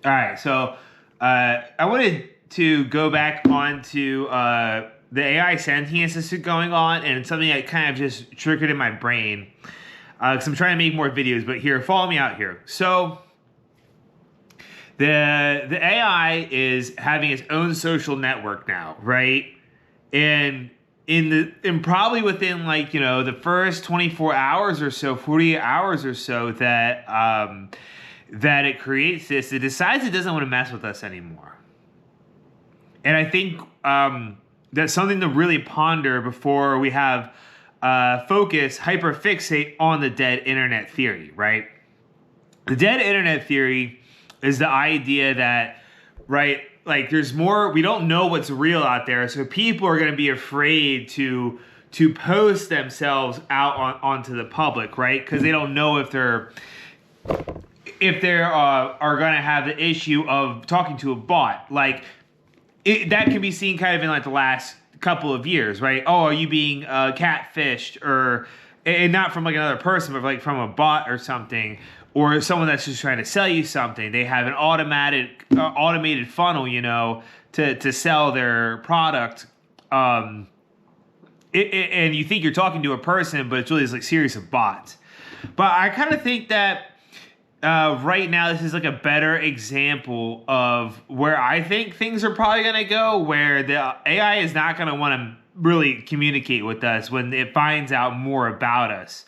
All right, so I wanted to go back onto the AI sentience that's going on, and it's something that kind of just triggered in my brain because I'm trying to make more videos. But here, follow me out here. So the AI is having its own social network now, right? And and probably within like the first 24 hours or so, 48 hours or so that it creates this, it decides it doesn't want to mess with us anymore. And I think that's something to really ponder before we have hyperfixate on the dead internet theory, right? The dead internet theory is the idea that, right, like there's more, we don't know what's real out there, so people are going to be afraid to post themselves out onto the public, right? Because they don't know if they're are going to have the issue of talking to a bot. Like that can be seen kind of in like the last couple of years, right? Oh, are you being catfished, or and not from like another person, but like from a bot or something, or someone that's just trying to sell you something. They have an automated funnel, to sell their product. And you think you're talking to a person, but it's really this like series of bots. But I kind of think that right now this is like a better example of where I think things are probably going to go, where the AI is not going to want to really communicate with us when it finds out more about us.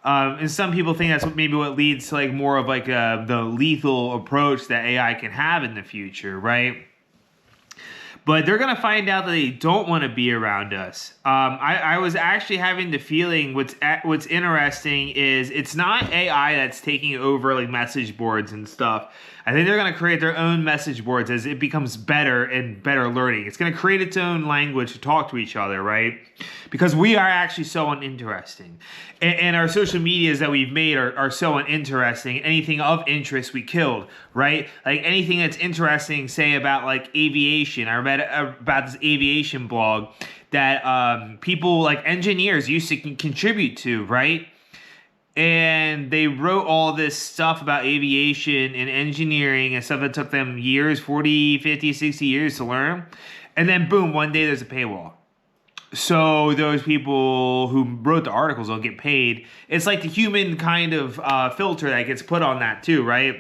And some people think that's maybe what leads to like more of like the lethal approach that AI can have in the future, right? But they're going to find out that they don't want to be around us. I was actually having the feeling what's interesting is it's not AI that's taking over like message boards and stuff. I think they're going to create their own message boards as it becomes better and better learning. It's going to create its own language to talk to each other, right? Because we are actually so uninteresting. And our social medias that we've made are so uninteresting. Anything of interest we killed, right? Like anything that's interesting, say about like aviation. I read about this aviation blog that people like engineers used to contribute to, right? And they wrote all this stuff about aviation and engineering and stuff that took them years, 40, 50, 60 years to learn. And then boom, one day there's a paywall. So those people who wrote the articles don't get paid. It's like the human kind of filter that gets put on that too, right?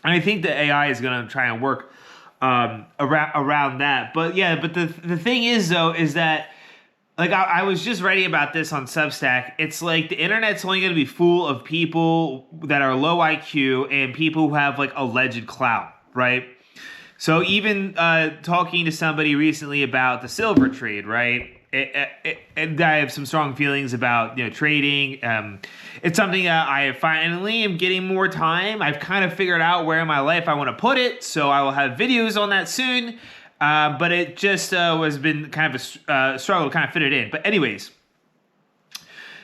And I think the AI is going to try and work around that. But yeah, but the thing is though, is that like I was just writing about this on Substack. It's like the internet's only going to be full of people that are low IQ and people who have like alleged clout, right? So even talking to somebody recently about the silver trade, right? And I have some strong feelings about trading. It's something that I finally am getting more time. I've kind of figured out where in my life I want to put it, so I will have videos on that soon. But it just has been kind of a struggle to kind of fit it in. But anyways,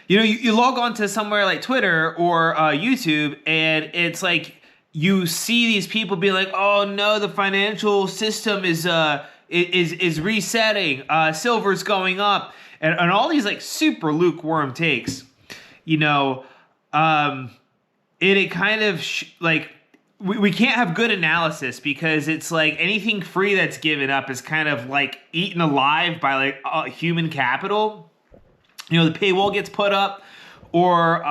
you log on to somewhere like Twitter or YouTube, and it's like you see these people be like, "Oh no, the financial system is resetting. Silver's going up," and all these like super lukewarm takes. And it kind of like. We can't have good analysis because it's like anything free that's given up is kind of like eaten alive by like human capital. The paywall gets put up, or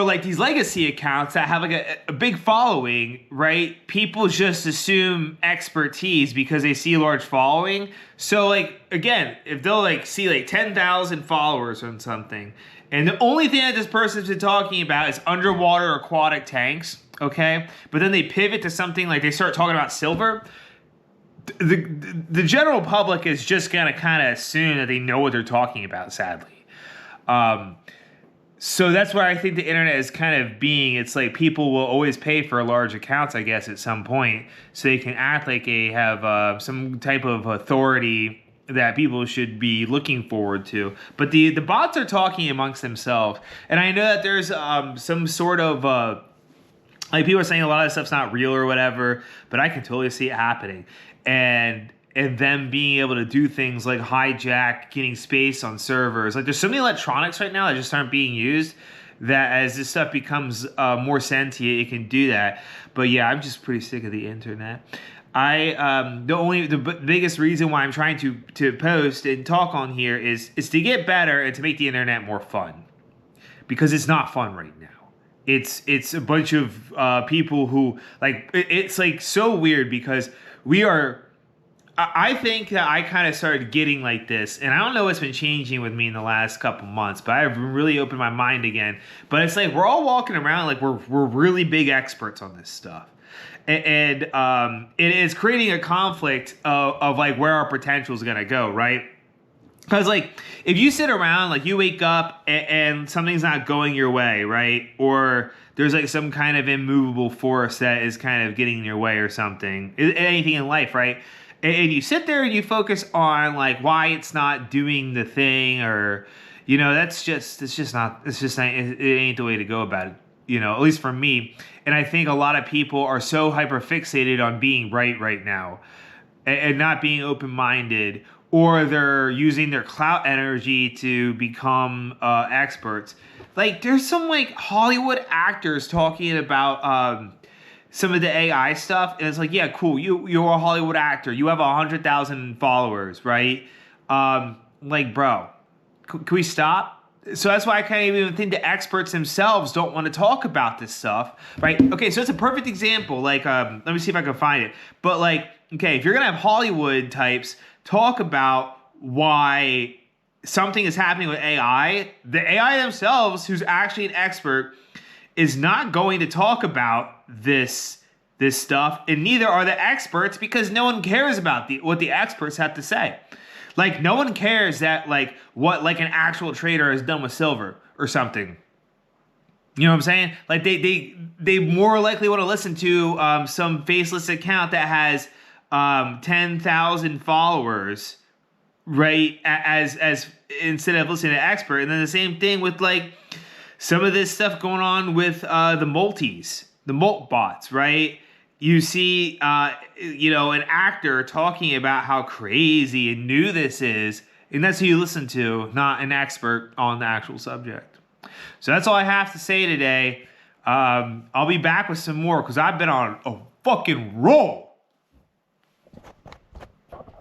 like these legacy accounts that have like a big following, right? People just assume expertise because they see a large following. So like, again, if they'll like see like 10,000 followers on something, and the only thing that this person's been talking about is underwater aquatic tanks, okay? But then they pivot to something like they start talking about silver. The general public is just going to kind of assume that they know what they're talking about, sadly. So that's where I think the internet is kind of being. It's like people will always pay for large accounts, I guess, at some point, so they can act like they have some type of authority that people should be looking forward to. But the bots are talking amongst themselves. And I know that there's some sort of like people are saying a lot of stuff's not real or whatever, but I can totally see it happening. And them being able to do things like hijack, getting space on servers. Like there's so many electronics right now that just aren't being used that as this stuff becomes more sentient, it can do that. But yeah, I'm just pretty sick of the internet. The biggest reason why I'm trying to post and talk on here is to get better and to make the internet more fun, because it's not fun right now. It's a bunch of people who it's like so weird because we are. I think that I kind of started getting like this, and I don't know what's been changing with me in the last couple months, but I've really opened my mind again. But it's like we're all walking around like we're really big experts on this stuff, and it is creating a conflict of like where our potential is gonna go, right? Because like if you sit around, like you wake up and something's not going your way, right? Or there's like some kind of immovable force that is kind of getting in your way or something, anything in life, right? And you sit there and you focus on like why it's not doing the thing, or it ain't the way to go about it, at least for me. And I think a lot of people are so hyper fixated on being right now and not being open-minded, or they're using their clout energy to become experts. Like there's some like Hollywood actors talking about some of the AI stuff, and it's like, yeah, cool. You're a Hollywood actor. You have 100,000 followers, right? Like, bro, can we stop? So that's why I can't even think the experts themselves don't want to talk about this stuff, right? Okay, so it's a perfect example. Like, let me see if I can find it. But like, okay, if you're gonna have Hollywood types talk about why something is happening with AI, the AI themselves, who's actually an expert, is not going to talk about this stuff, and neither are the experts, because no one cares about what the experts have to say. Like no one cares that like what like an actual trader has done with silver or something. You know what I'm saying? Like they more likely want to listen to some faceless account that has 10,000 followers, right? As instead of listening to an expert. And then the same thing with like some of this stuff going on with the multis, the mult bots, right? You see, an actor talking about how crazy and new this is, and that's who you listen to, not an expert on the actual subject. So that's all I have to say today. I'll be back with some more because I've been on a fucking roll.